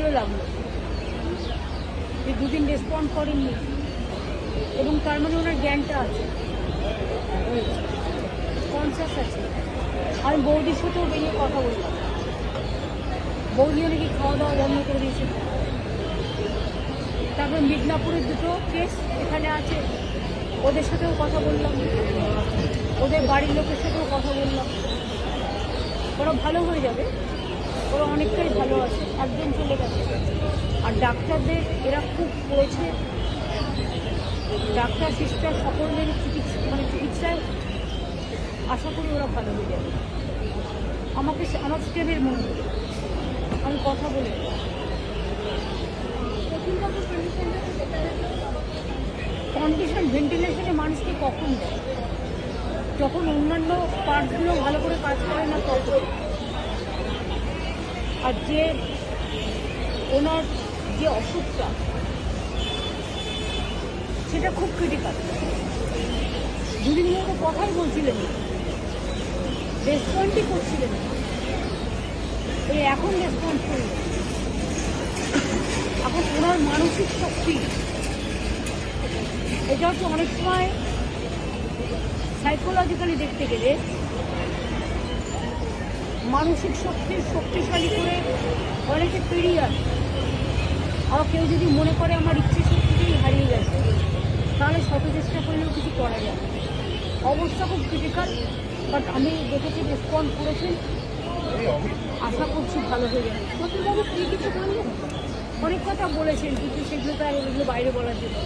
ভালো লাগলো যে দুদিন রেসপন্ড করেননি, এবং তার মানে ওনার জ্ঞানটা আছে, কনসাস আছে। আমি বৌদির সাথেও বেরিয়ে কথা বললাম, বৌদিও নাকি খাওয়া দাওয়া বন্ধ করে দিয়েছে। তারপর মিদনাপুরের দুটো কেস এখানে আছে, ওদের সাথেও কথা বললাম, ওদের বাড়ির লোকের সাথেও কথা বললাম। ওরা ভালো হয়ে যাবে, ওরা অনেকটাই ভালো আছে, একদম চলে গেছে। আর ডাক্তারদের এরা খুব করেছে, ডাক্তার সিস্টার সকলের চিকিৎসায় আশা করি ওরা ভালো হয়ে যাবে। আমার স্টেপের মনে হলো, আমি কথা বলে কন্ডিশন ভেন্টিলেশনে মানুষকে কখন দেয়, যখন অন্যান্য পার্টসগুলো ভালো করে কাজ করে না তখন। আর যে ওনার যে অসুখটা সেটা খুব ক্রিটিক্যাল। দুদিন ধরে কথাই বলছিলেন, রেসপন্ডই করছিলেন, এই এখন রেসপন্স করলেন। এখন ওনার মানসিক শক্তি, এটা হচ্ছে অনেক সময় সাইকোলজিক্যালি দেখতে গেলে মানসিক শক্তিশালী করে অনেকে পেরিয়ে আসে। আবার কেউ যদি মনে করে আমার ইচ্ছে শক্তিটাই হারিয়ে গেছে, তাহলে শত চেষ্টা করলেও কিছু করা যায়। অবস্থা খুব ক্রিটিক্যাল, বাট আমি দেখেছি রেসপন্ড করেছেন, আশা করছি ভালো হয়ে যাবে। সত্যিভাবে কি কিছু বললেন, অনেক কথা বলেছেন, কিন্তু সেগুলো তো আর ওগুলো বাইরে বলার জন্য।